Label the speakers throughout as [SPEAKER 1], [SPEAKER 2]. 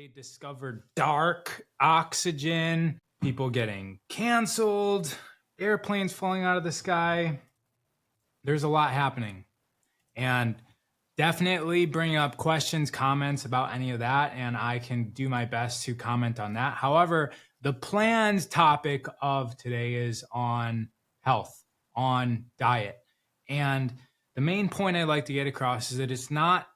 [SPEAKER 1] they discovered dark oxygen, people getting canceled, airplanes falling out of the sky. There's a lot happening. And definitely bring up questions, comments about any of that, and I can do my best to comment on that. However, the planned topic of today is on health, on diet. And the main point I'd like to get across is that it's not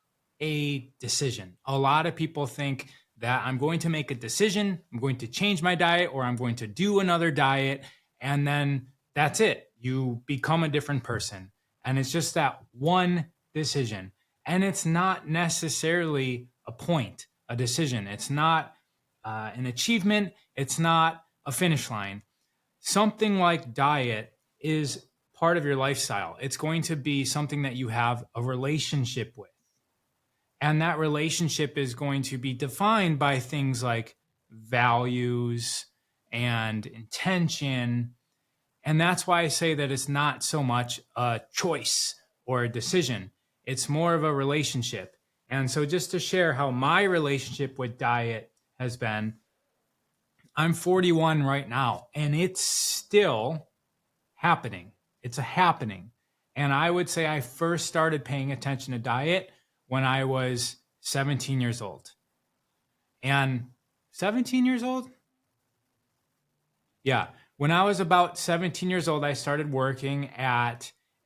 [SPEAKER 1] a decision. A lot of people think that I'm going to make a decision, I'm going to change my diet, or I'm going to do another diet, and then that's it. You become a different person. And it's just that one decision. And it's not necessarily a point, a decision. It's not an achievement. It's not a finish line. Something like diet is part of your lifestyle. It's going to be something that you have a relationship with. And that relationship is going to be defined by things like values and intention. And that's why I say that it's not so much a choice or a decision. It's more of a relationship. And so just to share how my relationship with diet has been, I'm 41 right now, and it's still happening. It's a happening. And I would say I first started paying attention to diet when I was 17 years old. And 17 years old? Yeah. When I was about 17 years old, I started working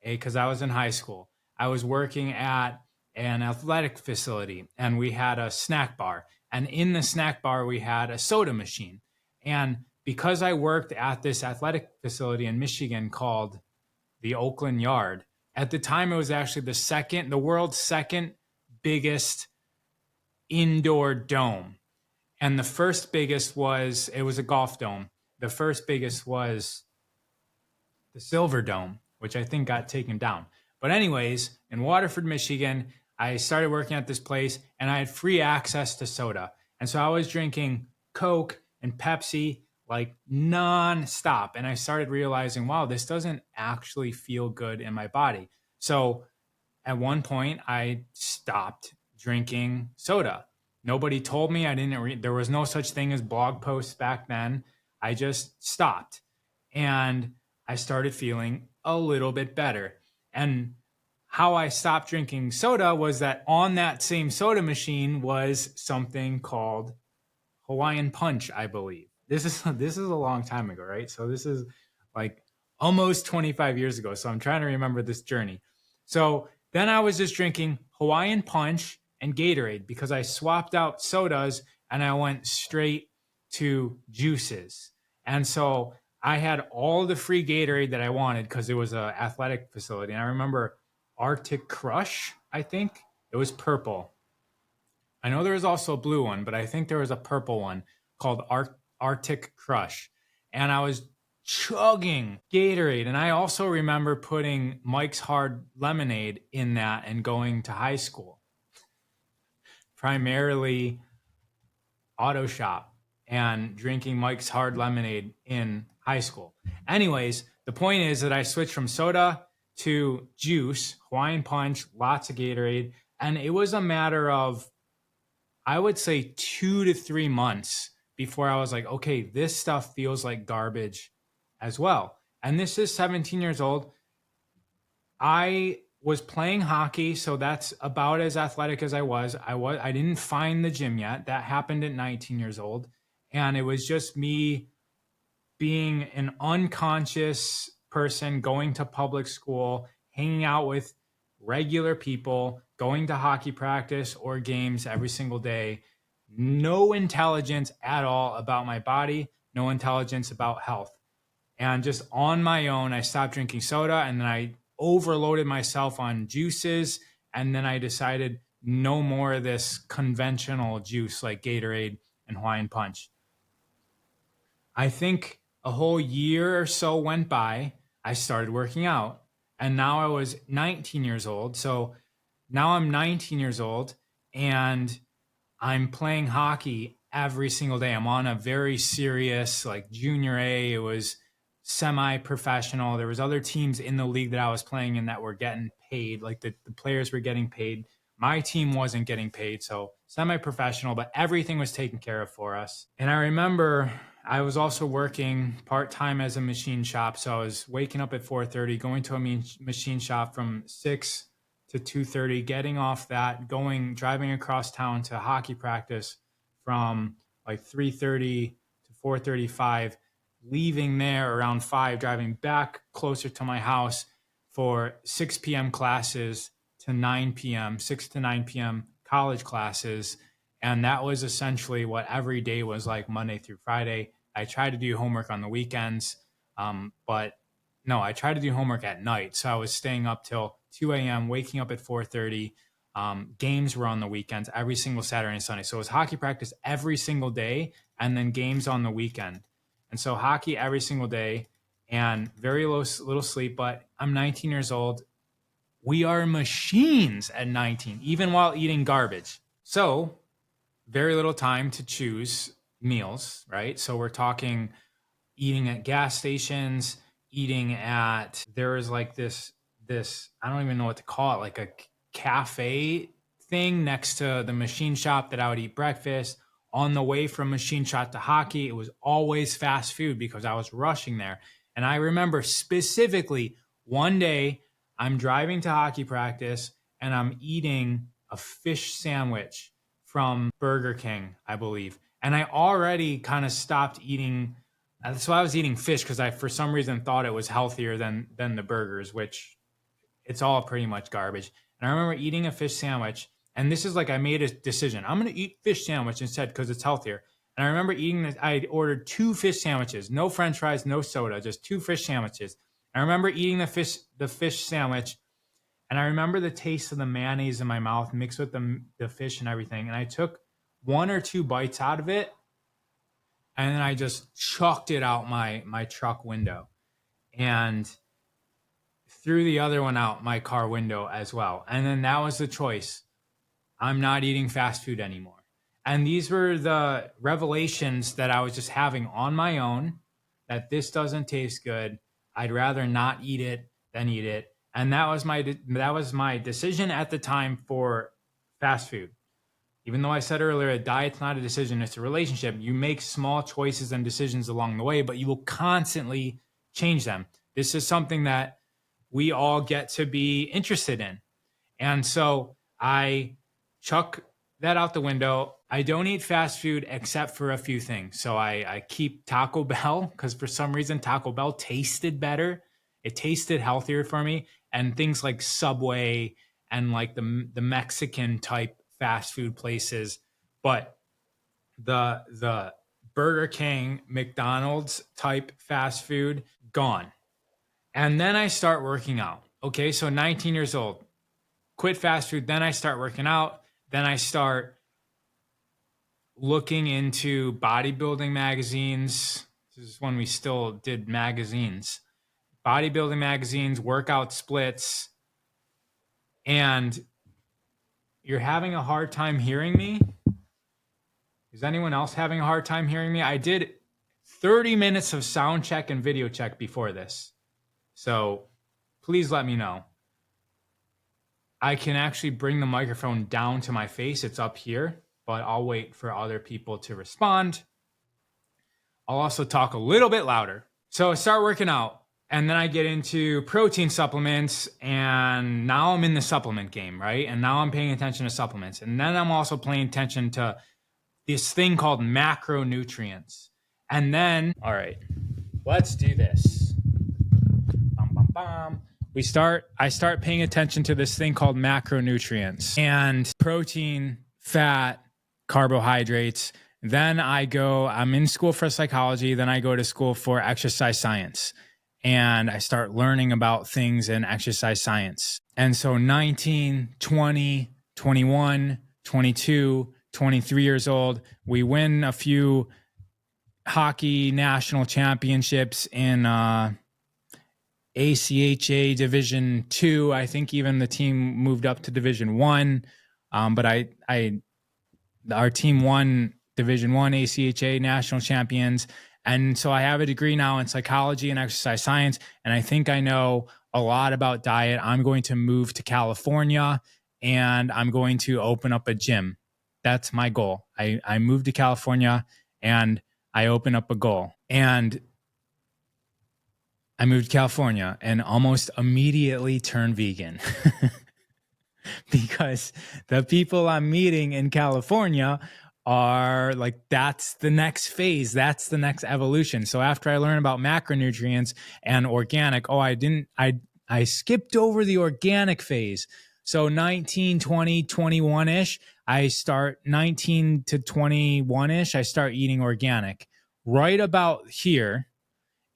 [SPEAKER 1] because I was in high school. I was working at an athletic facility, and we had a snack bar. And in the snack bar, we had a soda machine. And because I worked at this athletic facility in Michigan called the Oakland Yard, at the time it was actually the world's second biggest indoor dome. And the first biggest was a golf dome. The first biggest was the Silver Dome, which I think got taken down. But anyways, in Waterford, Michigan, I started working at this place, and I had free access to soda. And so I was drinking Coke and Pepsi like nonstop. And I started realizing, wow, this doesn't actually feel good in my body. So at one point, I stopped drinking soda. Nobody told me. I didn't read. There was no such thing as blog posts back then. I just stopped, and I started feeling a little bit better. And how I stopped drinking soda was that on that same soda machine was something called Hawaiian Punch, I believe. This is a long time ago, right? So this is like almost 25 years ago. So I'm trying to remember this journey. So then I was just drinking Hawaiian Punch and Gatorade because I swapped out sodas and I went straight to juices. And so I had all the free Gatorade that I wanted because it was an athletic facility. And I remember Arctic Crush, I think. It was purple. I know there was also a blue one, but I think there was a purple one called Arctic Crush. And I was chugging Gatorade. And I also remember putting Mike's Hard Lemonade in that and going to high school. Primarily auto shop and drinking Mike's Hard Lemonade in high school. Anyways, the point is that I switched from soda to juice, Hawaiian Punch, lots of Gatorade. And it was a matter of, I would say 2 to 3 months before I was like, okay, this stuff feels like garbage as well. And this is 17 years old. I was playing hockey, so that's about as athletic as I was. I didn't find the gym yet. That happened at 19 years old. And it was just me being an unconscious person, going to public school, hanging out with regular people, going to hockey practice or games every single day. No intelligence at all about my body, no intelligence about health. And just on my own, I stopped drinking soda, and then I overloaded myself on juices. And then I decided no more of this conventional juice like Gatorade and Hawaiian Punch. I think a whole year or so went by. I started working out, and now I was 19 years old. So now I'm 19 years old, and I'm playing hockey every single day. I'm on a very serious, like junior A. It was semi-professional. There was other teams in the league that I was playing in that were getting paid. Like the players were getting paid. My team wasn't getting paid. So semi-professional, but everything was taken care of for us. And I remember I was also working part-time as a machine shop. So I was waking up at 4:30, going to a machine shop from 6 to 2:30, getting off that, driving across town to hockey practice from like 3:30 to 4:35, leaving there around 5, driving back closer to my house for 6 p.m. classes to 9 p.m., 6 to 9 p.m. college classes. And that was essentially what every day was like, Monday through Friday. I tried to do homework on the weekends, but no, I tried to do homework at night. So I was staying up till 2 a.m., waking up at 4:30. Games were on the weekends every single Saturday and Sunday. So it was hockey practice every single day and then games on the weekend. And so hockey every single day and very little sleep. But I'm 19 years old. We are machines at 19, even while eating garbage. So very little time to choose meals, right? So we're talking eating at gas stations, there is like this, I don't even know what to call it, like a cafe thing next to the machine shop that I would eat breakfast. On the way from machine shop to hockey, it was always fast food because I was rushing there. And I remember specifically one day I'm driving to hockey practice and I'm eating a fish sandwich from Burger King, I believe. And I already kind of stopped eating. So I was eating fish because I, for some reason, thought it was healthier than the burgers, which it's all pretty much garbage. And I remember eating a fish sandwich. And this is like, I made a decision. I'm going to eat fish sandwich instead because it's healthier. And I remember eating this. I ordered 2 fish sandwiches, no French fries, no soda, just 2 fish sandwiches. And I remember eating the fish sandwich. And I remember the taste of the mayonnaise in my mouth mixed with the fish and everything. And I took 1 or 2 bites out of it. And then I just chucked it out my truck window and threw the other one out my car window as well. And then that was the choice. I'm not eating fast food anymore. And these were the revelations that I was just having on my own, that this doesn't taste good. I'd rather not eat it than eat it. And that was my decision at the time for fast food. Even though I said earlier, a diet's not a decision, it's a relationship. You make small choices and decisions along the way, but you will constantly change them. This is something that we all get to be interested in. And so I chuck that out the window. I don't eat fast food except for a few things. So I keep Taco Bell because for some reason Taco Bell tasted better. It tasted healthier for me. And things like Subway and like the Mexican type fast food places, but the Burger King, McDonald's type fast food, gone. And then I start working out. Okay, so 19 years old, quit fast food. Then I start working out. Then I start looking into bodybuilding magazines. This is when we still did magazines. Bodybuilding magazines, workout splits. And you're having a hard time hearing me? Is anyone else having a hard time hearing me? I did 30 minutes of sound check and video check before this. So please let me know. I can actually bring the microphone down to my face. It's up here, but I'll wait for other people to respond. I'll also talk a little bit louder. So I start working out. And then I get into protein supplements, and now I'm in the supplement game, right? And now I'm paying attention to supplements. And then I'm also paying attention to this thing called macronutrients. And then, all right, let's do this. Bum, bum, bum. I start paying attention to this thing called macronutrients and protein, fat, carbohydrates. Then I'm in school for psychology. Then I go to school for exercise science. And I start learning about things in exercise science. And so 19, 20, 21, 22, 23 years old, we win a few hockey national championships in ACHA Division 2. I think even the team moved up to Division 1. But our team won Division 1 ACHA national champions. And so I have a degree now in psychology and exercise science, and I think I know a lot about diet. I'm going to move to California, and I'm going to open up a gym. That's my goal. I moved to California and I open up a goal. And I moved to California and almost immediately turned vegan because the people I'm meeting in California are like, that's the next phase. That's the next evolution. So after I learned about macronutrients and organic, I skipped over the organic phase. So 19, 20, 21-ish, I start 19 to 21-ish, I start eating organic. Right about here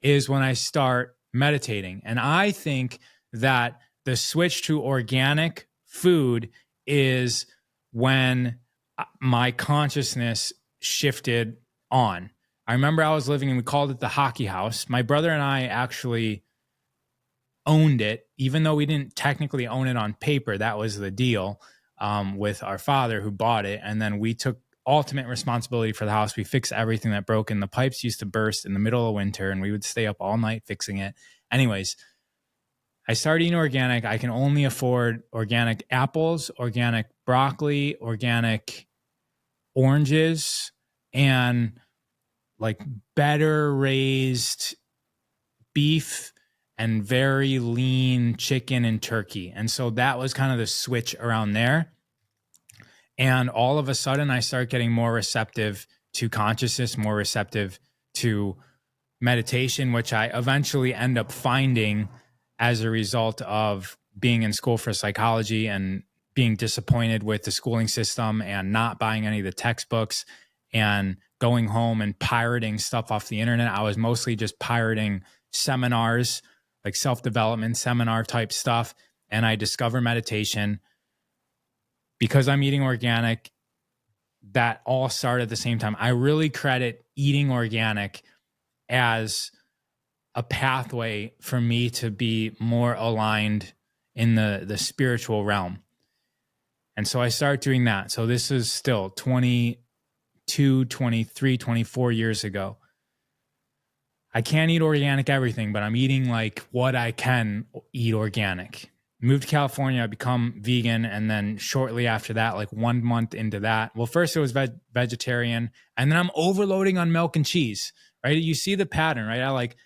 [SPEAKER 1] is when I start meditating. And I think that the switch to organic food is when my consciousness shifted on. I remember I was living and we called it the hockey house. My brother and I actually owned it, even though we didn't technically own it on paper. That was the deal with our father who bought it. And then we took ultimate responsibility for the house. We fixed everything that broke, and the pipes used to burst in the middle of winter and we would stay up all night fixing it. Anyways, I started eating organic. I can only afford organic apples, organic broccoli, organic oranges, and like better raised beef and very lean chicken and turkey. And so that was kind of the switch around there. And all of a sudden I start getting more receptive to consciousness, more receptive to meditation, which I eventually end up finding as a result of being in school for psychology and being disappointed with the schooling system and not buying any of the textbooks and going home and pirating stuff off the internet. I was mostly just pirating seminars, like self-development seminar type stuff. And I discover meditation because I'm eating organic. That all started at the same time. I really credit eating organic as a pathway for me to be more aligned in the spiritual realm. And so I started doing that. So this is still 22, 23, 24 years ago. I can't eat organic everything, but I'm eating like what I can eat organic. Moved to California, I become vegan. And then shortly after that, like 1 month into that, well, first it was vegetarian, and then I'm overloading on milk and cheese, right? You see the pattern, right? I like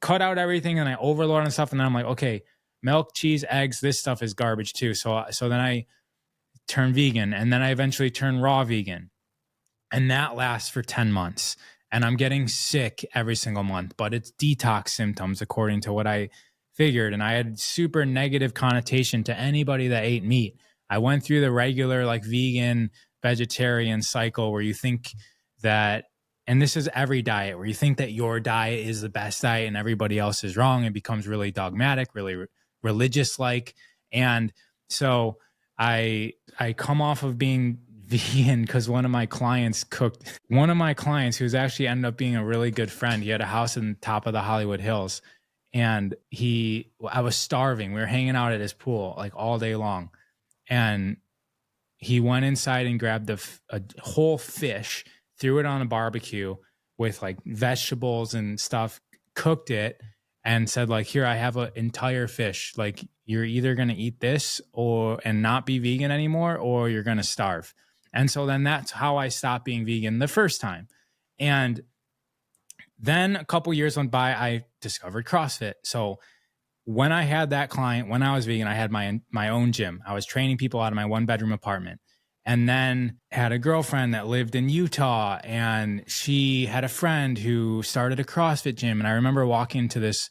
[SPEAKER 1] cut out everything and I overload on stuff. And then I'm like, okay, milk, cheese, eggs, this stuff is garbage too. So then I turn vegan, and then I eventually turn raw vegan. And that lasts for 10 months. And I'm getting sick every single month, but it's detox symptoms according to what I figured. And I had super negative connotation to anybody that ate meat. I went through the regular like vegan, vegetarian cycle where you think that, and this is every diet, where you think that your diet is the best diet and everybody else is wrong. It becomes really dogmatic, really religious like. And so I come off of being vegan because one of my clients who's actually ended up being a really good friend. He had a house in the top of the Hollywood Hills, and I was starving. We were hanging out at his pool like all day long, and he went inside and grabbed a whole fish, threw it on a barbecue with like vegetables and stuff, cooked it, and said like, here, I have an entire fish. Like, you're either going to eat this and not be vegan anymore, or you're going to starve. And so then that's how I stopped being vegan the first time. And then a couple years went by, I discovered CrossFit. So when I had that client, when I was vegan, I had my own gym. I was training people out of my 1-bedroom apartment. And then had a girlfriend that lived in Utah, and she had a friend who started a CrossFit gym. And I remember walking into this,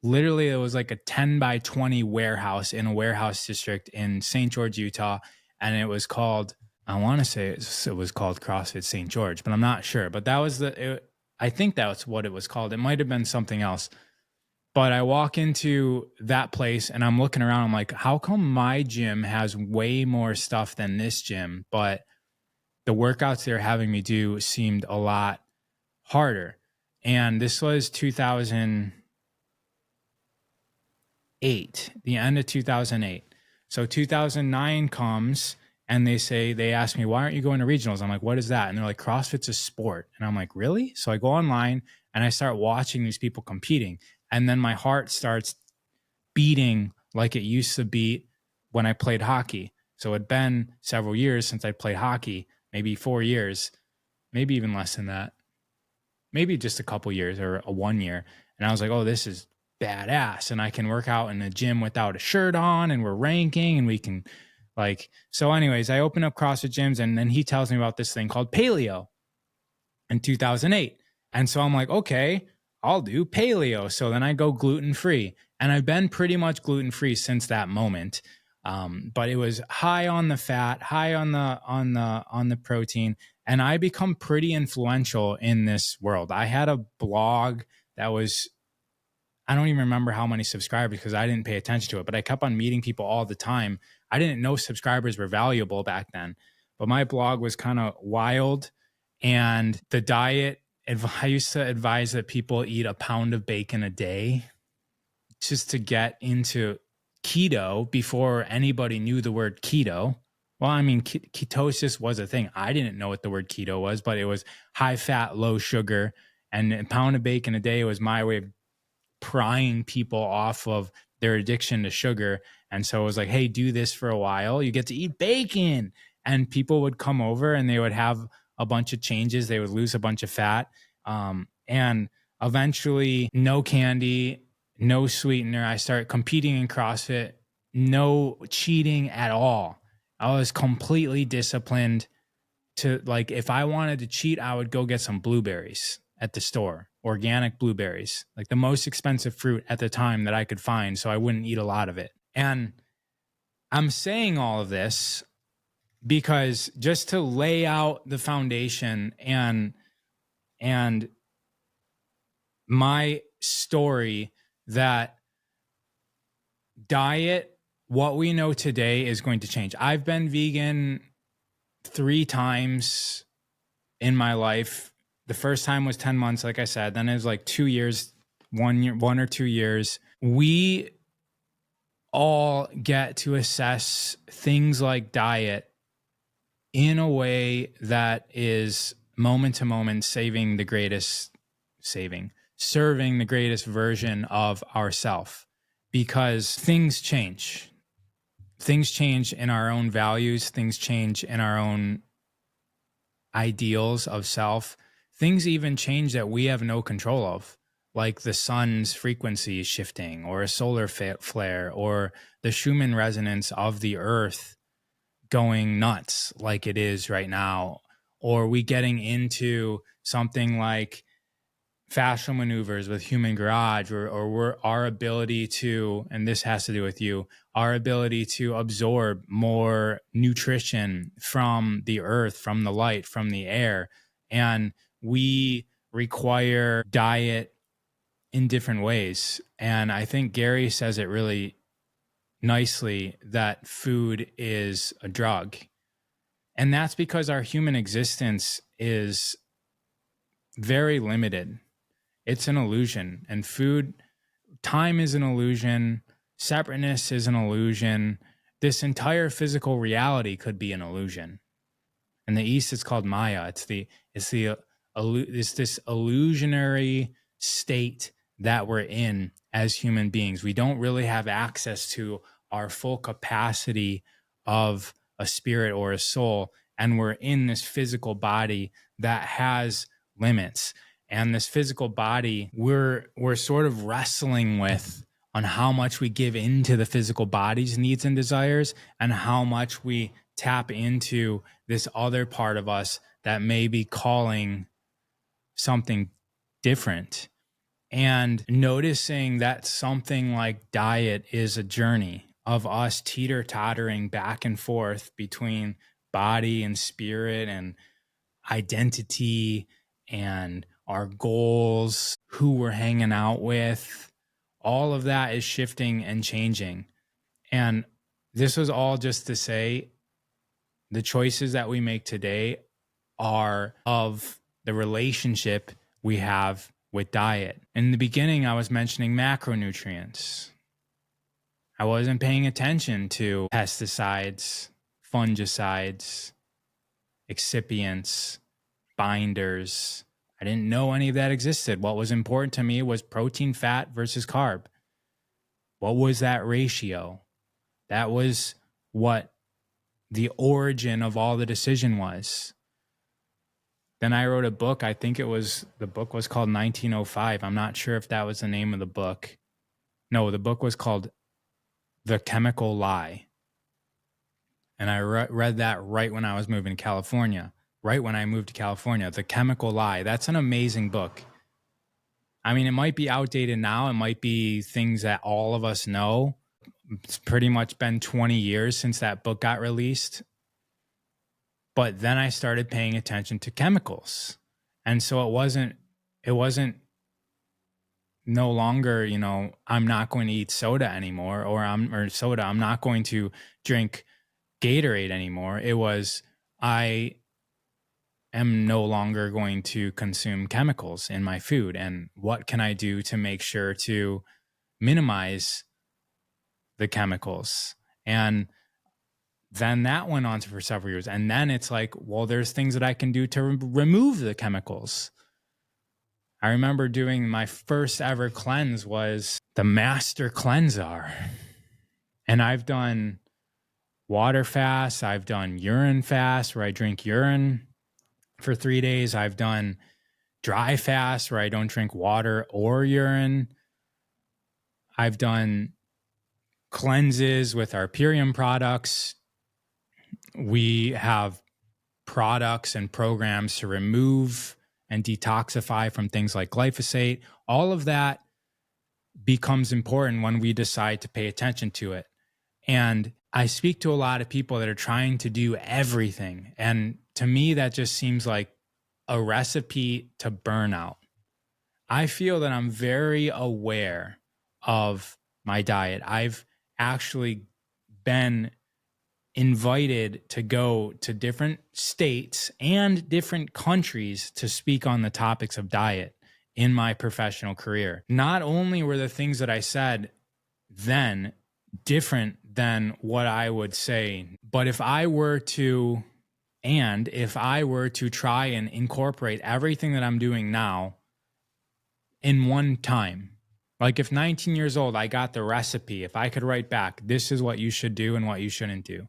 [SPEAKER 1] literally it was like a 10 by 20 warehouse in a warehouse district in St. George, Utah. And it was called, I want to say it was called CrossFit St. George, but I'm not sure. But that was I think that's what it was called. It might've been something else. But I walk into that place and I'm looking around. I'm like, how come my gym has way more stuff than this gym? But the workouts they're having me do seemed a lot harder. And this was 2008, the end of 2008. So 2009 comes and they ask me, why aren't you going to regionals? I'm like, what is that? And they're like, CrossFit's a sport. And I'm like, really? So I go online and I start watching these people competing. And then my heart starts beating like it used to beat when I played hockey. So it'd been several years since I played hockey, maybe 4 years, maybe even less than that, maybe just a couple years or a 1 year. And I was like, oh, this is badass. And I can work out in the gym without a shirt on, and we're ranking, and we can so anyways, I open up CrossFit gyms, and then he tells me about this thing called paleo in 2008. And so I'm like, okay, I'll do paleo. So then I go gluten-free, and I've been pretty much gluten-free since that moment. But it was high on the fat, high on the protein, and I become pretty influential in this world. I had a blog that was, I don't even remember how many subscribers because I didn't pay attention to it, but I kept on meeting people all the time. I didn't know subscribers were valuable back then, but my blog was kind of wild. And the diet, I used to advise that people eat a pound of bacon a day just to get into keto before anybody knew the word keto. Well, I mean, ketosis was a thing. I didn't know what the word keto was, but it was high fat, low sugar. And a pound of bacon a day was my way of prying people off of their addiction to sugar. And so it was like, hey, do this for a while. You get to eat bacon. And people would come over and they would have a bunch of changes. They would lose a bunch of fat. And eventually, no candy, no sweetener. I started competing in CrossFit, no cheating at all. I was completely disciplined to, like, if I wanted to cheat, I would go get some blueberries at the store, organic blueberries, like the most expensive fruit at the time that I could find, so I wouldn't eat a lot of it. And I'm saying all of this because just to lay out the foundation and my story, that diet, what we know today, is going to change. I've been vegan 3 times in my life. The first time was 10 months, like I said. Then it was like 2 years, 1 year, 1 or 2 years. We all get to assess things like diet in a way that is moment to moment serving the greatest version of ourself, because things change. Things change in our own values. Things change in our own ideals of self. Things even change that we have no control of, like the sun's frequency shifting, or a solar flare, or the Schumann resonance of the earth going nuts like it is right now, or we getting into something like fascial maneuvers with human garage, or our ability to, and this has to do with you, our ability to absorb more nutrition from the earth, from the light, from the air. And we require diet in different ways. And I think Gary says it really nicely, that food is a drug. And that's because our human existence is very limited. It's an illusion. And time is an illusion. Separateness is an illusion. This entire physical reality could be an illusion. In the East, it's called Maya. It's this illusionary state that we're in as human beings. We don't really have access to our full capacity of a spirit or a soul. And we're in this physical body that has limits. And this physical body, we're sort of wrestling with on how much we give into the physical body's needs and desires, and how much we tap into this other part of us that may be calling something different. And noticing that something like diet is a journey of us teeter-tottering back and forth between body and spirit and identity and our goals, who we're hanging out with. All of that is shifting and changing. And this was all just to say, the choices that we make today are of the relationship we have with diet. In the beginning, I was mentioning macronutrients. I wasn't paying attention to pesticides, fungicides, excipients, binders. I didn't know any of that existed. What was important to me was protein, fat versus carb. What was that ratio? That was what the origin of all the decision was. Then I wrote a book. I think the book was called 1905. I'm not sure if that was the name of the book. No, the book was called The Chemical Lie. And I read that right when I was moving to California. Right when I moved to California, The Chemical Lie. That's an amazing book. I mean, it might be outdated now. It might be things that all of us know. It's pretty much been 20 years since that book got released. But then I started paying attention to chemicals. And so it wasn't no longer, I'm not going to eat soda anymore, I'm not going to drink Gatorade anymore. It was, I am no longer going to consume chemicals in my food. And what can I do to make sure to minimize the chemicals? And then that went on for several years. And then it's like, well, there's things that I can do to remove the chemicals. I remember doing my first ever cleanse was the Master Cleanser. And I've done water fasts. I've done urine fasts where I drink urine for 3 days. I've done dry fasts where I don't drink water or urine. I've done cleanses with our Purium products. We have products and programs to remove and detoxify from things like glyphosate. All of that becomes important when we decide to pay attention to it. And I speak to a lot of people that are trying to do everything. And to me, that just seems like a recipe to burnout. I feel that I'm very aware of my diet. I've actually been invited to go to different states and different countries to speak on the topics of diet in my professional career. Not only were the things that I said then different than what I would say, but if I were to try and incorporate everything that I'm doing now in one time, like if 19 years old, I got the recipe, if I could write back, this is what you should do and what you shouldn't do,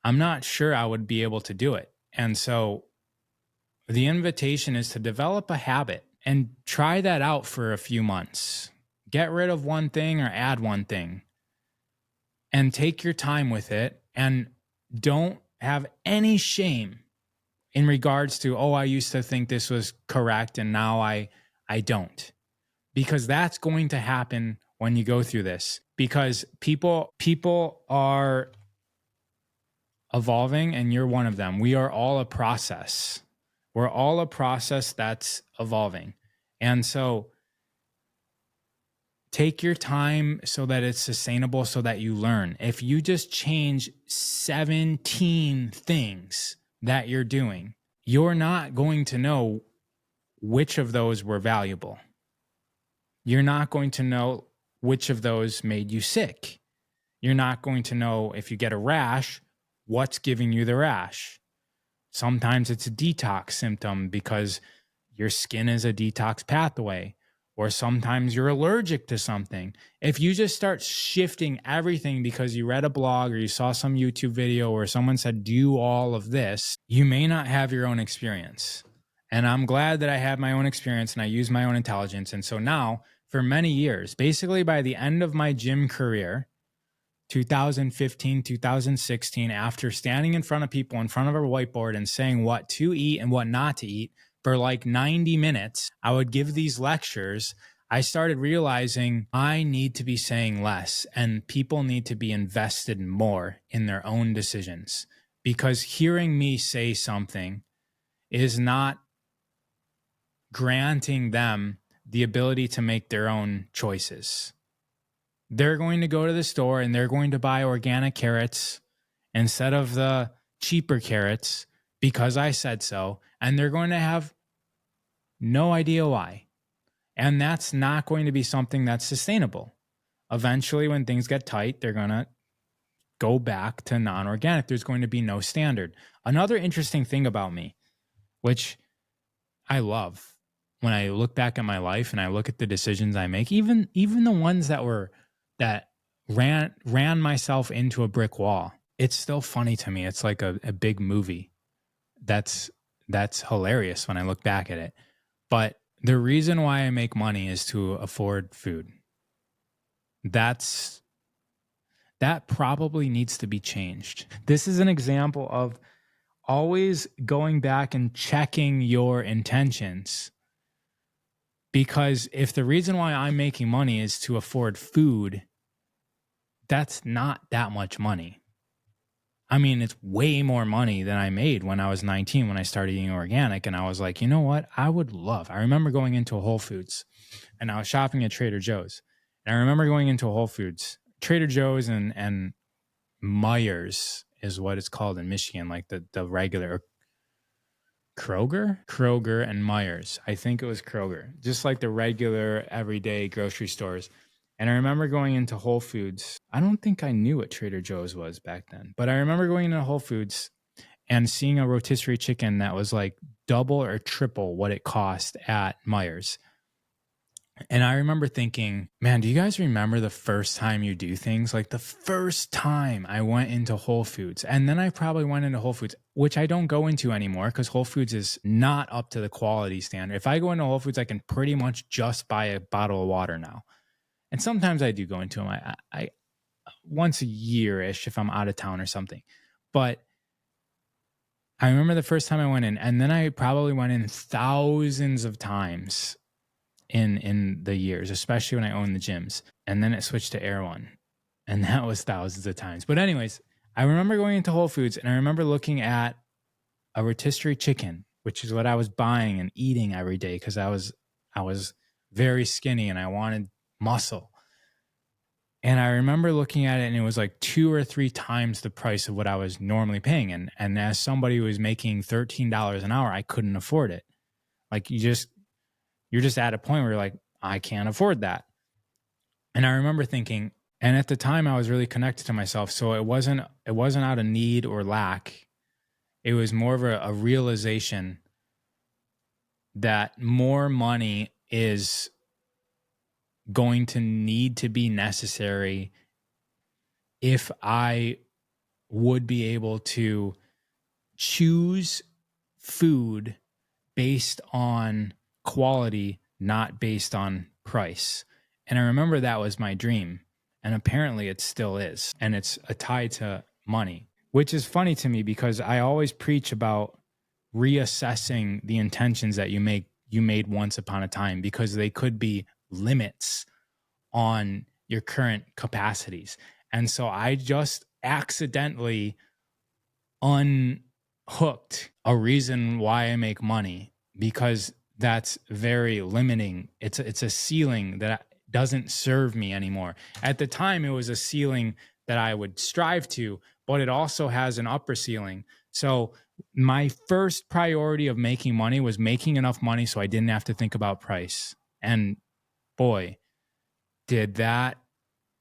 [SPEAKER 1] I'm not sure I would be able to do it. And so the invitation is to develop a habit and try that out for a few months. Get rid of one thing or add one thing and take your time with it, and don't have any shame in regards to, I used to think this was correct and now I don't. Because that's going to happen when you go through this, because people are evolving and you're one of them. We are all a process. We're all a process that's evolving. And so take your time so that it's sustainable, so that you learn. If you just change 17 things that you're doing, you're not going to know which of those were valuable. You're not going to know which of those made you sick. You're not going to know if you get a rash, what's giving you the rash. Sometimes it's a detox symptom because your skin is a detox pathway, or sometimes you're allergic to something. If you just start shifting everything because you read a blog or you saw some YouTube video or someone said, do all of this, you may not have your own experience. And I'm glad that I had my own experience and I use my own intelligence. And so now, for many years, basically by the end of my gym career, 2015, 2016, after standing in front of people in front of a whiteboard and saying what to eat and what not to eat for like 90 minutes, I would give these lectures. I started realizing I need to be saying less and people need to be invested more in their own decisions, because hearing me say something is not granting them the ability to make their own choices. They're going to go to the store and they're going to buy organic carrots instead of the cheaper carrots because I said so, and they're going to have no idea why. And that's not going to be something that's sustainable. Eventually, when things get tight, they're going to go back to non-organic. There's going to be no standard. Another interesting thing about me, which I love when I look back at my life and I look at the decisions I make, even the ones that ran myself into a brick wall. it's still funny to me. It's like a big movie. That's hilarious when I look back at it. But the reason why I make money is to afford food. That probably needs to be changed. This is an example of always going back and checking your intentions. Because if the reason why I'm making money is to afford food, that's not that much money. I mean, it's way more money than I made when I was 19 when I started eating organic. And I was like, you know what? I remember going into a Whole Foods and I was shopping at Trader Joe's. And I remember going into a Whole Foods, Trader Joe's and Myers is what it's called in Michigan, like the regular Kroger and Myers. I think it was Kroger, just like the regular everyday grocery stores. And I remember going into Whole Foods. I don't think I knew what Trader Joe's was back then, but I remember going into Whole Foods and seeing a rotisserie chicken that was like double or triple what it cost at Myers. And I remember thinking, man, do you guys remember the first time you do things? Like the first time I went into Whole Foods, and then I probably went into Whole Foods, which I don't go into anymore because Whole Foods is not up to the quality standard. If I go into Whole Foods, I can pretty much just buy a bottle of water now. And sometimes I do go into them. I once a year-ish if I'm out of town or something. But I remember the first time I went in, and then I probably went in thousands of times in the years, especially when I owned the gyms. And then it switched to Air One, and that was thousands of times. But anyways, I remember going into Whole Foods and I remember looking at a rotisserie chicken, which is what I was buying and eating every day because I was very skinny and I wanted muscle. And I remember looking at it and it was like 2 or 3 times the price of what I was normally paying. And as somebody who was making $13 an hour, I couldn't afford it. Like you're just at a point where you're like, I can't afford that. And I remember thinking, and at the time I was really connected to myself. So it wasn't out of need or lack. It was more of a realization that more money is going to need to be necessary if I would be able to choose food based on quality, not based on price. And I remember that was my dream. And apparently it still is. And it's a tie to money, which is funny to me because I always preach about reassessing the intentions that you made once upon a time, because they could be limits on your current capacities. And so I just accidentally unhooked a reason why I make money, because that's very limiting. It's a ceiling that doesn't serve me anymore. At the time, it was a ceiling that I would strive to, but it also has an upper ceiling. So my first priority of making money was making enough money so I didn't have to think about price. And boy, did that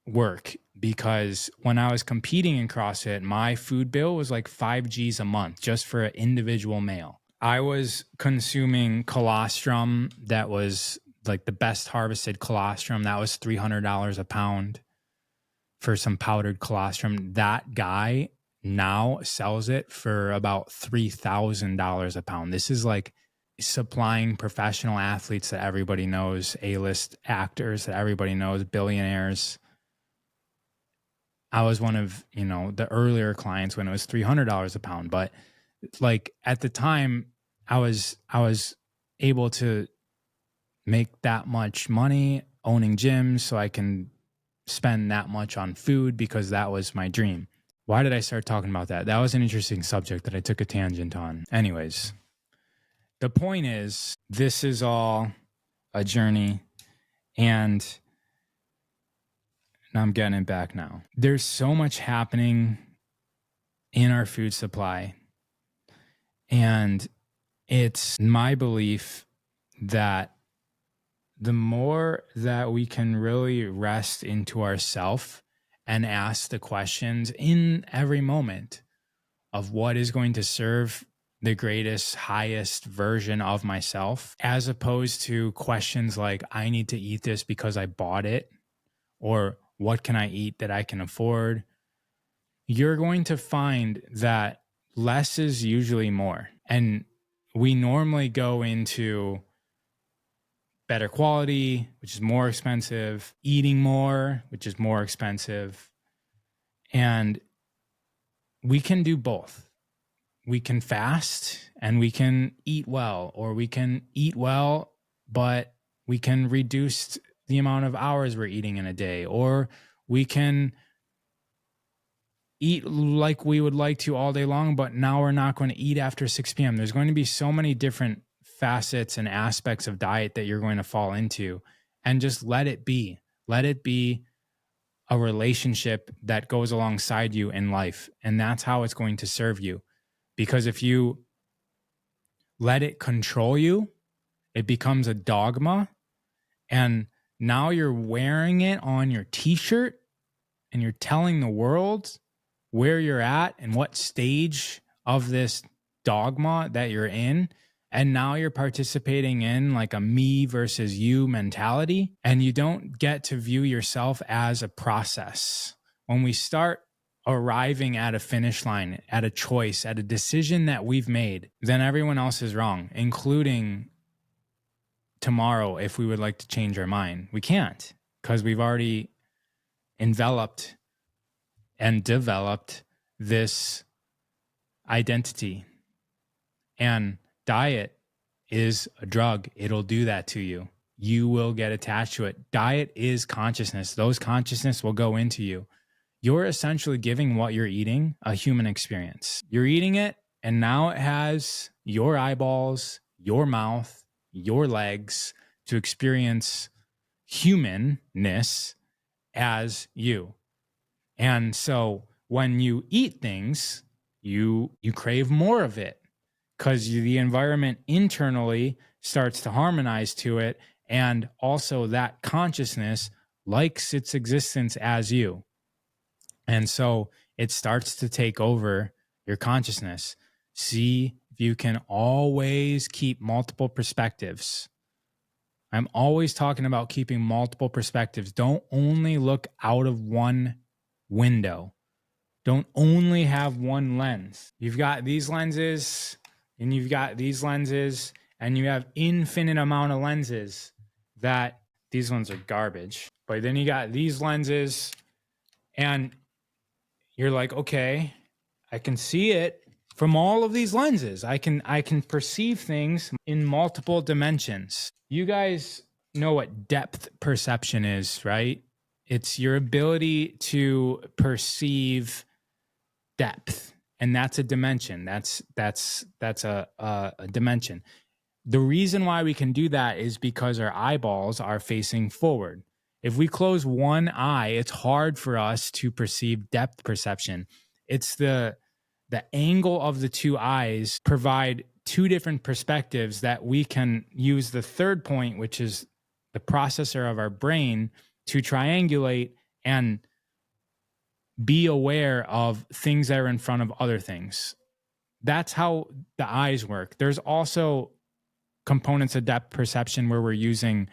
[SPEAKER 1] work, because when I was competing in CrossFit, my food bill was like 5 G's a month just for an individual meal. I was consuming colostrum that was like the best harvested colostrum. That was $300 a pound for some powdered colostrum. That guy now sells it for about $3,000 a pound. This is like supplying professional athletes that everybody knows, A-list actors that everybody knows, billionaires. I was one of, the earlier clients when it was $300 a pound, but like at the time I was able to make that much money owning gyms so I can spend that much on food, because that was my dream. Why did I start talking about that? That was an interesting subject that I took a tangent on. Anyways, the point is, this is all a journey, and I'm getting it back now. There's so much happening in our food supply, and it's my belief that the more that we can really rest into ourself and ask the questions in every moment of what is going to serve the greatest, highest version of myself, as opposed to questions like, I need to eat this because I bought it, or what can I eat that I can afford? you're going to find that less is usually more. And we normally go into better quality, which is more expensive, eating more, which is more expensive. And we can do both. We can fast and we can eat well, or we can eat well, but we can reduce the amount of hours we're eating in a day, or we can eat like we would like to all day long, but now we're not going to eat after 6 p.m. There's going to be so many different facets and aspects of diet that you're going to fall into, and just let it be. Let it be a relationship that goes alongside you in life. And that's how it's going to serve you. Because if you let it control you, it becomes a dogma. And now you're wearing it on your t-shirt and you're telling the world where you're at and what stage of this dogma that you're in. And now you're participating in like a me versus you mentality. And you don't get to view yourself as a process. When we start arriving at a finish line, at a choice, at a decision that we've made, then everyone else is wrong, including tomorrow. If we would like to change our mind, we can't, because we've already enveloped and developed this identity. And diet is a drug. It'll do that to you. You will get attached to it. Diet is consciousness. Those consciousness will go into you. You're essentially giving what you're eating a human experience. You're eating it, and now it has your eyeballs, your mouth, your legs to experience humanness as you. And so when you eat things, you crave more of it, because the environment internally starts to harmonize to it. And also that consciousness likes its existence as you. And so it starts to take over your consciousness. See if you can always keep multiple perspectives. I'm always talking about keeping multiple perspectives. Don't only look out of one window. Don't only have one lens. You've got these lenses and you've got these lenses, and you have infinite amount of lenses that these ones are garbage. But then you got these lenses and you're like, okay, I can see it from all of these lenses. I can perceive things in multiple dimensions. You guys know what depth perception is, right? It's your ability to perceive depth, and that's a dimension. That's a dimension. The reason why we can do that is because our eyeballs are facing forward. If we close one eye, it's hard for us to perceive depth perception. It's the angle of the two eyes provide two different perspectives that we can use the third point, which is the processor of our brain, to triangulate and be aware of things that are in front of other things. That's how the eyes work. There's also components of depth perception where we're using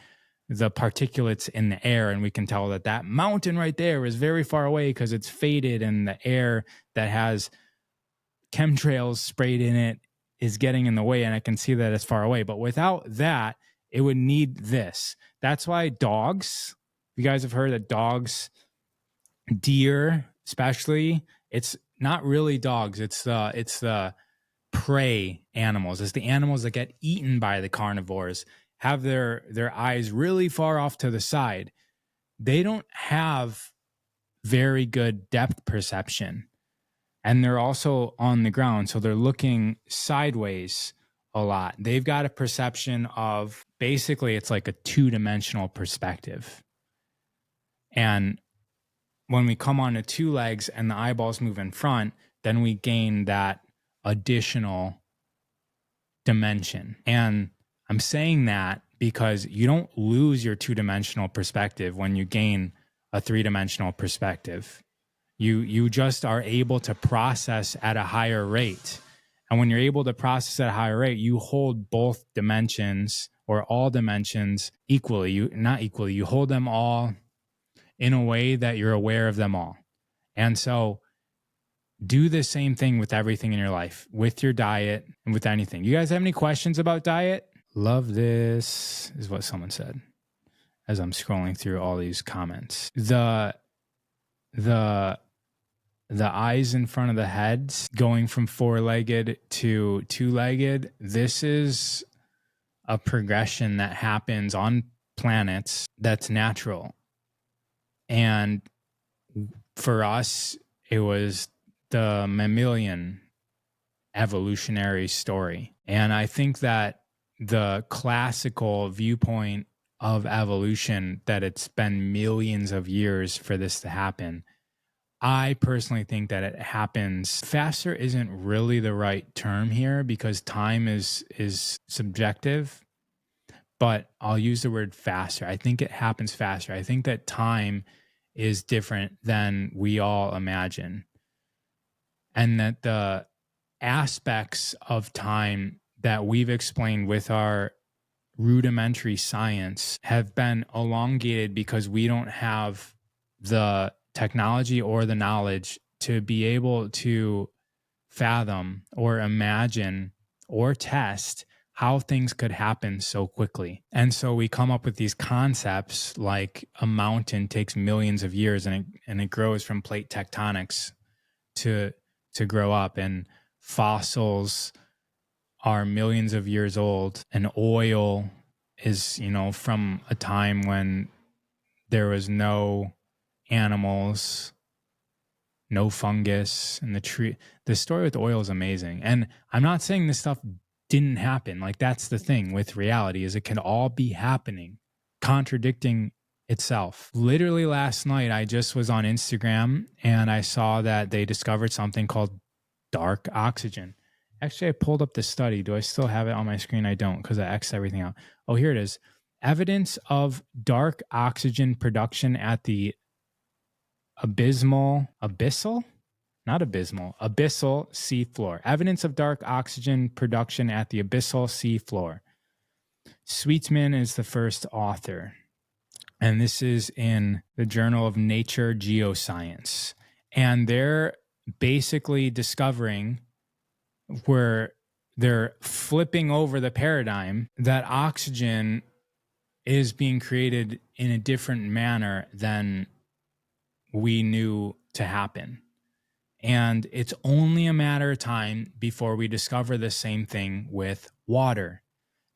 [SPEAKER 1] the particulates in the air, and we can tell that that mountain right there is very far away because it's faded, and the air that has chemtrails sprayed in it is getting in the way, and I can see that it's far away. But without that, it would need this. That's why dogs, you guys have heard that dogs, deer especially, it's not really dogs, it's the prey animals. It's the animals that get eaten by the carnivores, have their eyes really far off to the side. They don't have very good depth perception, and they're also on the ground, so they're looking sideways a lot. They've got a perception of, basically it's like a two-dimensional perspective. And when we come onto two legs and the eyeballs move in front, then we gain that additional dimension. And I'm saying that because you don't lose your two-dimensional perspective when you gain a three-dimensional perspective. You just are able to process at a higher rate. And when you're able to process at a higher rate, you hold both dimensions or all dimensions equally. You hold them all in a way that you're aware of them all. And so do the same thing with everything in your life, with your diet and with anything. You guys have any questions about diet? Love this, is what someone said as I'm scrolling through all these comments. The eyes in front of the heads going from 4-legged to 2-legged, this is a progression that happens on planets that's natural. And for us, it was the mammalian evolutionary story. And I think that the classical viewpoint of evolution, that it's been millions of years for this to happen, I personally think that it happens faster isn't really the right term here, because time is subjective, but I'll use the word faster. I think it happens faster. I think that time is different than we all imagine, and that the aspects of time that we've explained with our rudimentary science have been elongated because we don't have the technology or the knowledge to be able to fathom or imagine or test how things could happen so quickly. And so we come up with these concepts like a mountain takes millions of years and it grows from plate tectonics to grow up, and fossils are millions of years old, and oil is, from a time when there was no animals, no fungus, and the story with oil is amazing. And I'm not saying this stuff didn't happen. Like, that's the thing with reality, is it can all be happening, contradicting itself. Literally last night, I just was on Instagram and I saw that they discovered something called dark oxygen. Actually, I pulled up the study. Do I still have it on my screen? I don't, because I X'd everything out. Oh, here it is. Evidence of dark oxygen production at the abyssal seafloor. Evidence of dark oxygen production at the abyssal seafloor. Sweetsman is the first author, and this is in the Journal of Nature Geoscience. And they're basically discovering, where they're flipping over the paradigm, that oxygen is being created in a different manner than we knew to happen. And it's only a matter of time before we discover the same thing with water,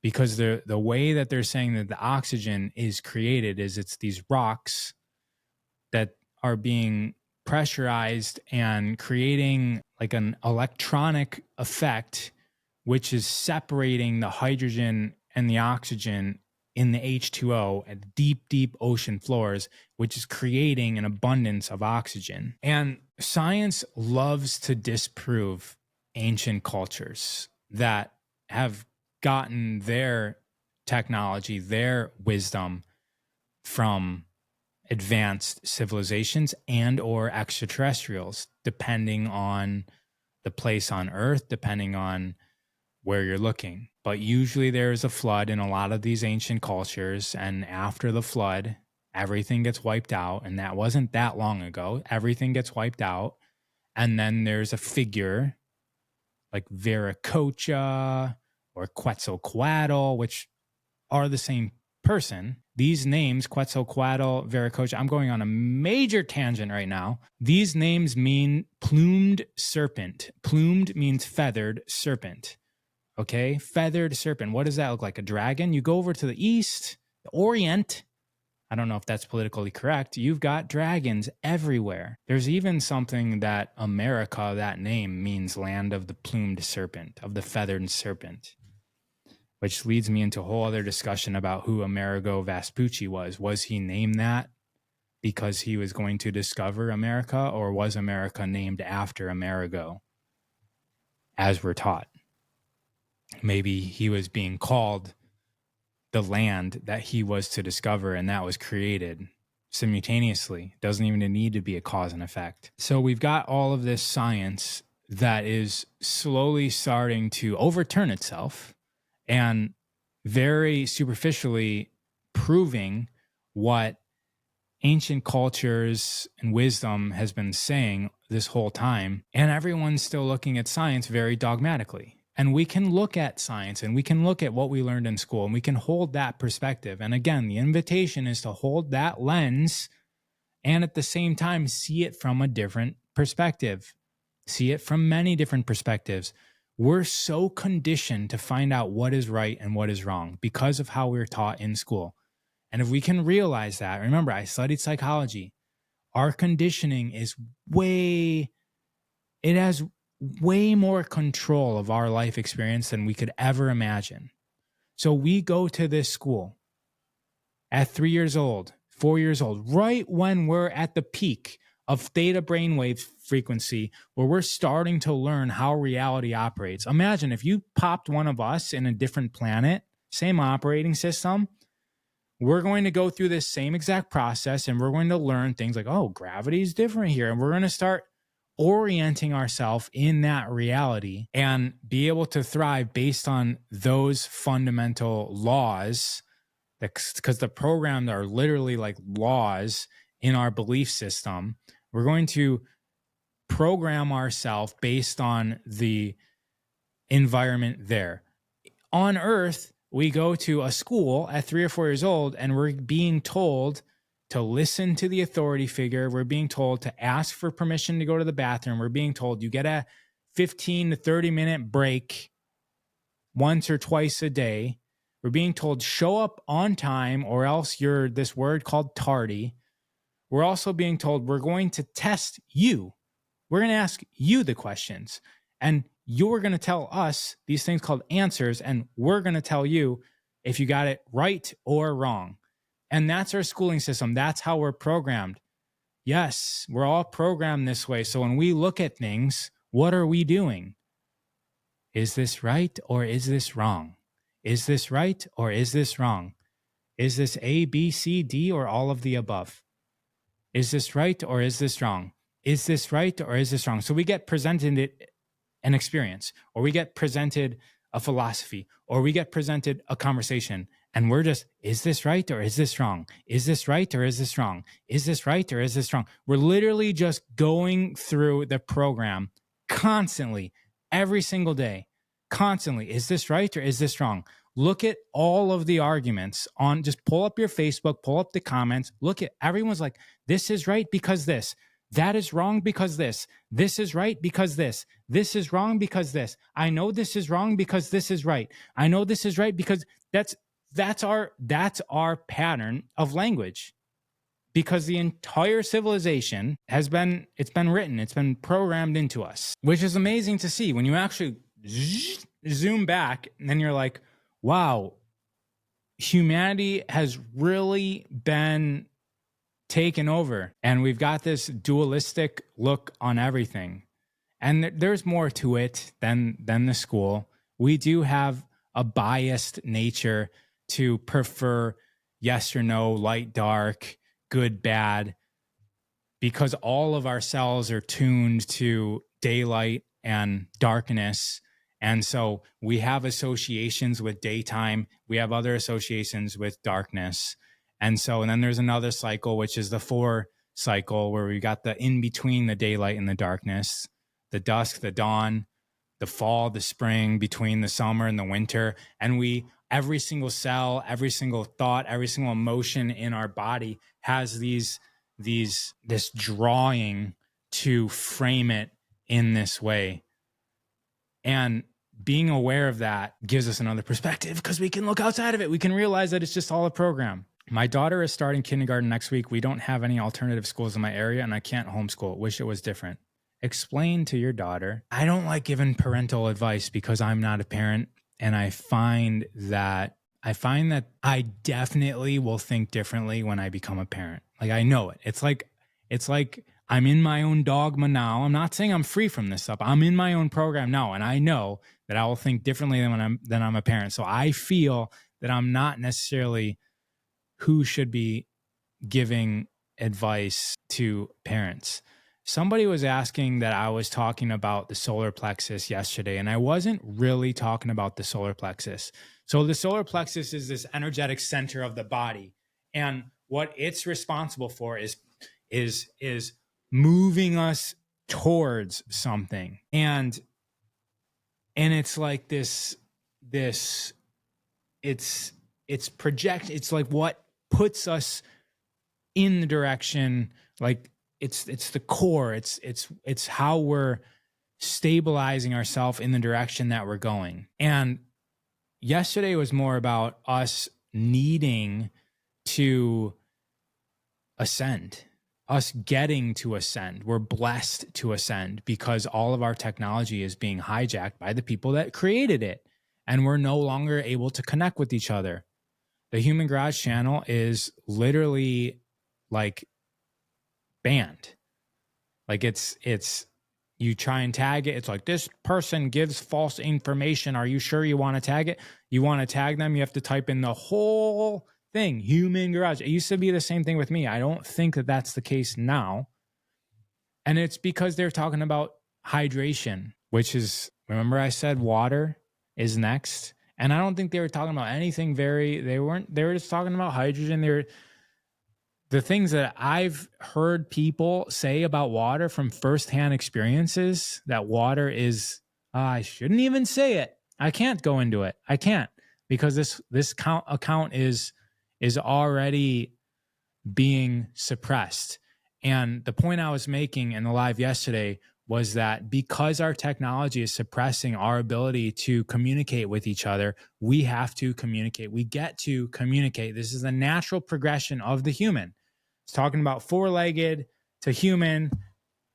[SPEAKER 1] because the way that they're saying that the oxygen is created is it's these rocks that are being pressurized and creating like an electronic effect, which is separating the hydrogen and the oxygen in the H2O at deep, deep ocean floors, which is creating an abundance of oxygen. And science loves to disprove ancient cultures that have gotten their technology, their wisdom from advanced civilizations and or extraterrestrials, depending on the place on Earth, depending on where you're looking. But usually there's a flood in a lot of these ancient cultures, and after the flood, everything gets wiped out, and that wasn't that long ago. Everything gets wiped out, and then there's a figure like Viracocha or Quetzalcoatl, which are the same person. These names, Quetzalcoatl, Viracocha, I'm going on a major tangent right now. These names mean plumed serpent. Plumed means feathered serpent. Okay, feathered serpent. What does that look like? A dragon? You go over to the east, the Orient. I don't know if that's politically correct. You've got dragons everywhere. There's even something that America, that name means land of the plumed serpent, of the feathered serpent, which leads me into a whole other discussion about who Amerigo Vespucci was. Was he named that because he was going to discover America, or was America named after Amerigo, as we're taught? Maybe he was being called the land that he was to discover, and that was created simultaneously. Doesn't even need to be a cause and effect. So we've got all of this science that is slowly starting to overturn itself and very superficially proving what ancient cultures and wisdom has been saying this whole time, and everyone's still looking at science very dogmatically. And we can look at science and we can look at what we learned in school and we can hold that perspective. And again, the invitation is to hold that lens and at the same time see it from a different perspective, see it from many different perspectives. We're so conditioned to find out what is right and what is wrong because of how we're taught in school. And if we can realize that, remember, I studied psychology. Our conditioning is it has way more control of our life experience than we could ever imagine. So we go to this school at 3 years old, 4 years old, right when we're at the peak of theta brainwave frequency, where we're starting to learn how reality operates. Imagine if you popped one of us in a different planet, same operating system, we're going to go through this same exact process and we're going to learn things like, oh, gravity is different here. And we're going to start orienting ourselves in that reality and be able to thrive based on those fundamental laws, because the programs are literally like laws in our belief system. We're going to program ourselves based on the environment there. On Earth, we go to a school at 3 or 4 years old and we're being told to listen to the authority figure. We're being told to ask for permission to go to the bathroom. We're being told you get a 15 to 30-minute break once or twice a day. We're being told show up on time or else you're this word called tardy. We're also being told we're going to test you. We're going to ask you the questions and you're going to tell us these things called answers, and we're going to tell you if you got it right or wrong. And that's our schooling system. That's how we're programmed. Yes, we're all programmed this way. So when we look at things, what are we doing? Is this right or is this wrong? Is this right or is this wrong? Is this A, B, C, D, or all of the above? Is this right or is this wrong? Is this right or is this wrong? So we get presented an experience, or we get presented a philosophy, or we get presented a conversation, and we're just, is this right or is this wrong? Is this right or is this wrong? Is this right or is this wrong? We're literally just going through the program constantly, every single day, constantly. Is this right or is this wrong? Look at all of the arguments on, just pull up your Facebook, pull up the comments, look at, everyone's like, this is right because this. That is wrong because this. This is right because this. This is wrong because this. I know this is wrong because this is right. I know this is right because that's our pattern of language. Because the entire civilization it's been written, it's been programmed into us, which is amazing to see when you actually zoom back and then you're like, wow, humanity has really been taken over and we've got this dualistic look on everything. And there's more to it than the school. We do have a biased nature to prefer yes or no, light, dark, good, bad, because all of our cells are tuned to daylight and darkness. And so we have associations with daytime. We have other associations with darkness. And then there's another cycle, which is the 4 cycle, where we got the in between the daylight and the darkness, the dusk, the dawn, the fall, the spring, between the summer and the winter. And every single cell, every single thought, every single emotion in our body has this drawing to frame it in this way. And being aware of that gives us another perspective because we can look outside of it. We can realize that it's just all a program. My daughter is starting kindergarten next week. We don't have any alternative schools in my area and I can't homeschool. Wish it was different. Explain to your daughter. I don't like giving parental advice because I'm not a parent. And I find that I definitely will think differently when I become a parent. Like I know it. It's like I'm in my own dogma now. I'm not saying I'm free from this stuff. I'm in my own program now. And I know that I will think differently than I'm a parent. So I feel that I'm not necessarily who should be giving advice to parents. Somebody was asking that I was talking about the solar plexus yesterday, and I wasn't really talking about the solar plexus. So the solar plexus is this energetic center of the body. And what it's responsible for is moving us towards something. And it's like this it's it's like what puts us in the direction, like it's the core, it's how we're stabilizing ourselves in the direction that we're going. And yesterday was more about us needing to ascend, us getting to ascend. We're blessed to ascend because all of our technology is being hijacked by the people that created it, and we're no longer able to connect with each other. The Human Garage channel is literally like banned. Like it's you try and tag it, it's like, this person gives false information. Are you sure you want to tag it? You want to tag them, you have to type in the whole thing, Human Garage. It used to be the same thing with me. I don't think that that's the case now. And it's because they're talking about hydration, which is, remember I said water is next? And I don't think they were talking about anything they were just talking about hydrogen. The things that I've heard people say about water from firsthand experiences, that water is, I shouldn't even say it. I can't go into it. I can't, because this account is already being suppressed. And the point I was making in the live yesterday was that because our technology is suppressing our ability to communicate with each other, we have to communicate. We get to communicate. This is a natural progression of the human. It's talking about four-legged to human,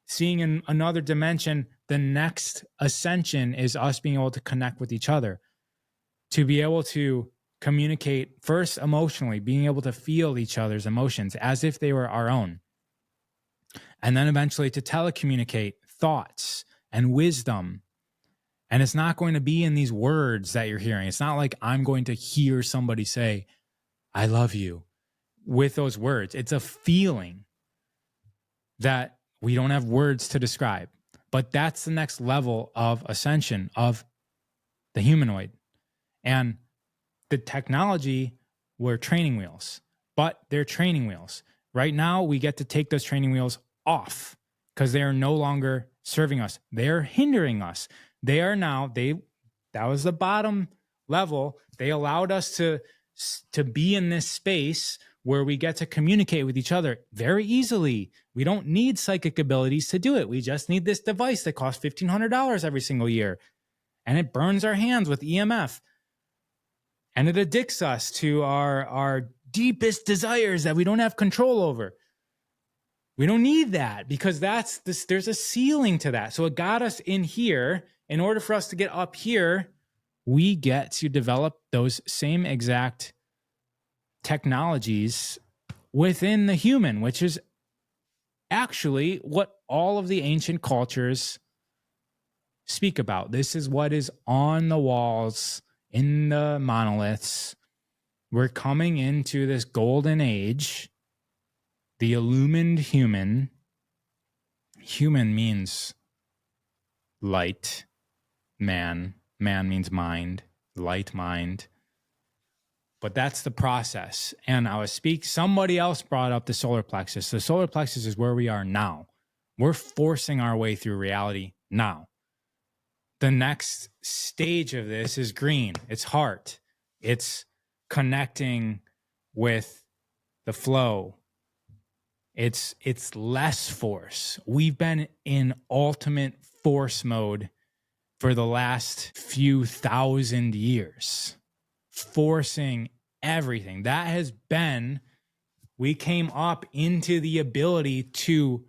[SPEAKER 1] seeing in another dimension. The next ascension is us being able to connect with each other, to be able to communicate first emotionally, being able to feel each other's emotions as if they were our own. And then eventually to telecommunicate thoughts and wisdom. And it's not going to be in these words that you're hearing. It's not like I'm going to hear somebody say, I love you, with those words. It's a feeling that we don't have words to describe. But that's the next level of ascension of the humanoid. And the technology were training wheels, but they're training wheels. Right now, we get to take those training wheels off because they are no longer serving us. They're hindering us. They are now, that was the bottom level. They allowed us to be in this space where we get to communicate with each other very easily. We don't need psychic abilities to do it. We just need this device that costs $1,500 every single year. And it burns our hands with EMF. And it addicts us to our deepest desires that we don't have control over. We don't need that because there's a ceiling to that. So it got us in here. In order for us to get up here, we get to develop those same exact technologies within the human, which is actually what all of the ancient cultures speak about. This is what is on the walls, in the monoliths. We're coming into this golden age, the illumined human. Human means light, man. Man means mind, light mind. But that's the process. And somebody else brought up the solar plexus. The solar plexus is where we are now. We're forcing our way through reality now. The next stage of this is green. It's heart. It's connecting with the flow. It's less force. We've been in ultimate force mode for the last few thousand years, forcing everything. That has been, we came up into the ability to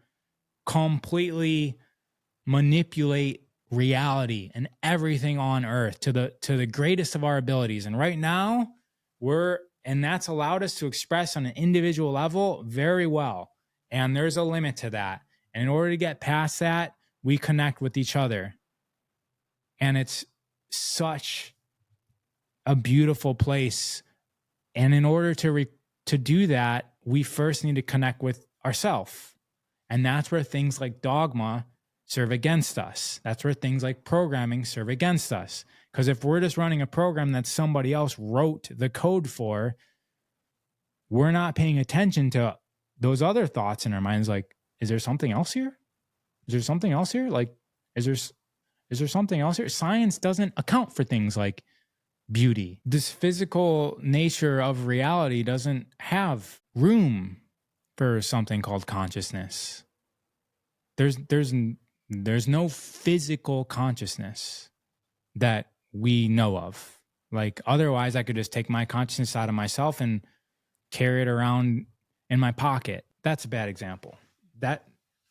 [SPEAKER 1] completely manipulate reality and everything on earth to the greatest of our abilities. And right now and that's allowed us to express on an individual level very well. And there's a limit to that. And in order to get past that, we connect with each other. And it's such a beautiful place. And in order to do that, we first need to connect with ourselves. And that's where things like dogma serve against us. That's where things like programming serve against us. Because if we're just running a program that somebody else wrote the code for, we're not paying attention to those other thoughts in our minds. Like, is there something else here? Is there something else here? Like, is there something else here? Science doesn't account for things like beauty. This physical nature of reality doesn't have room for something called consciousness. There's no physical consciousness that we know of. Like, otherwise I could just take my consciousness out of myself and carry it around in my pocket. That's a bad example. That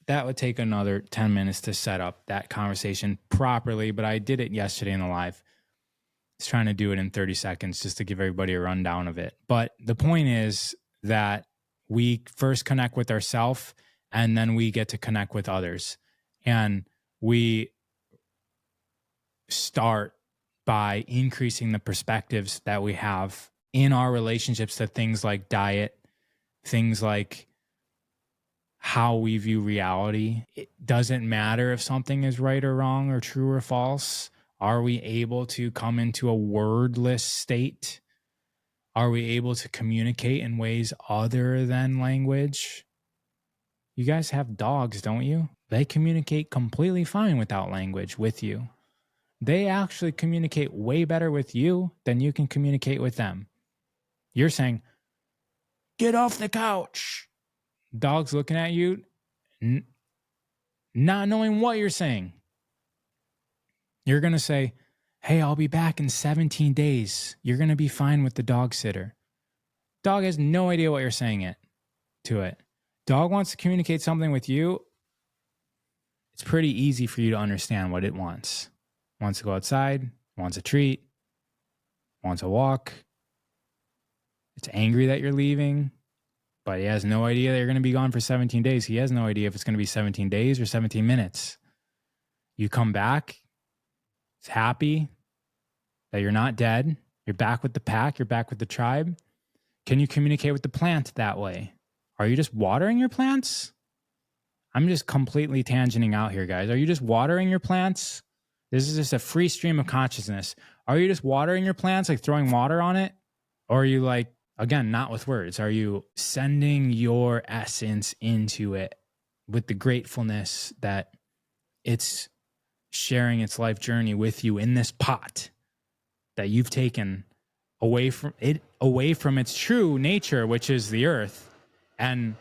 [SPEAKER 1] would take another 10 minutes to set up that conversation properly, but I did it yesterday in the live. I was trying to do it in 30 seconds just to give everybody a rundown of it. But the point is that we first connect with ourselves, and then we get to connect with others. And we start by increasing the perspectives that we have in our relationships to things like diet, things like how we view reality. It doesn't matter if something is right or wrong or true or false. Are we able to come into a wordless state? Are we able to communicate in ways other than language? You guys have dogs, don't you? They communicate completely fine without language with you. They actually communicate way better with you than you can communicate with them. You're saying, get off the couch. Dog's looking at you, not knowing what you're saying. You're going to say, hey, I'll be back in 17 days. You're going to be fine with the dog sitter. Dog has no idea what you're saying to it. Dog wants to communicate something with you. It's pretty easy for you to understand what it wants. Wants to go outside, wants a treat, wants a walk. It's angry that you're leaving, but he has no idea that you're going to be gone for 17 days. He has no idea if it's going to be 17 days or 17 minutes. You come back, it's happy that you're not dead. You're back with the pack. You're back with the tribe. Can you communicate with the plant that way? Are you just watering your plants? I'm just completely tangenting out here, guys. Are you just watering your plants? This is just a free stream of consciousness. Are you just watering your plants, like throwing water on it? Or are you like, again, not with words, are you sending your essence into it with the gratefulness that it's sharing its life journey with you in this pot that you've taken away from its true nature, which is the earth, and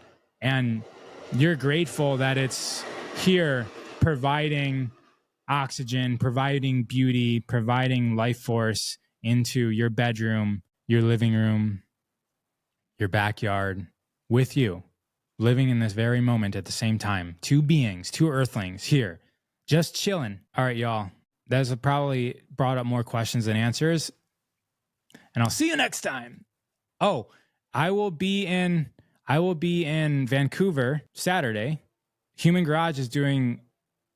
[SPEAKER 1] you're grateful that it's here providing oxygen, providing beauty, providing life force into your bedroom, your living room, your backyard, with you, living in this very moment at the same time. Two beings, two earthlings here, just chilling. All right, y'all. That's probably brought up more questions than answers. And I'll see you next time. Oh, I will be in Vancouver Saturday. Human Garage is doing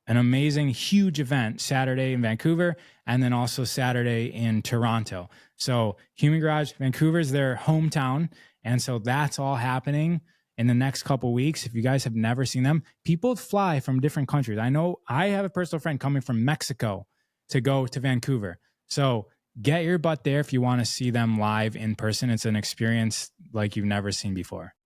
[SPEAKER 1] an amazing, huge event Saturday in Vancouver, and then also Saturday in Toronto. So Human Garage, Vancouver is their hometown. And so that's all happening in the next couple of weeks. If you guys have never seen them, people fly from different countries. I know I have a personal friend coming from Mexico to go to Vancouver. So get your butt there if you want to see them live in person. It's an experience like you've never seen before.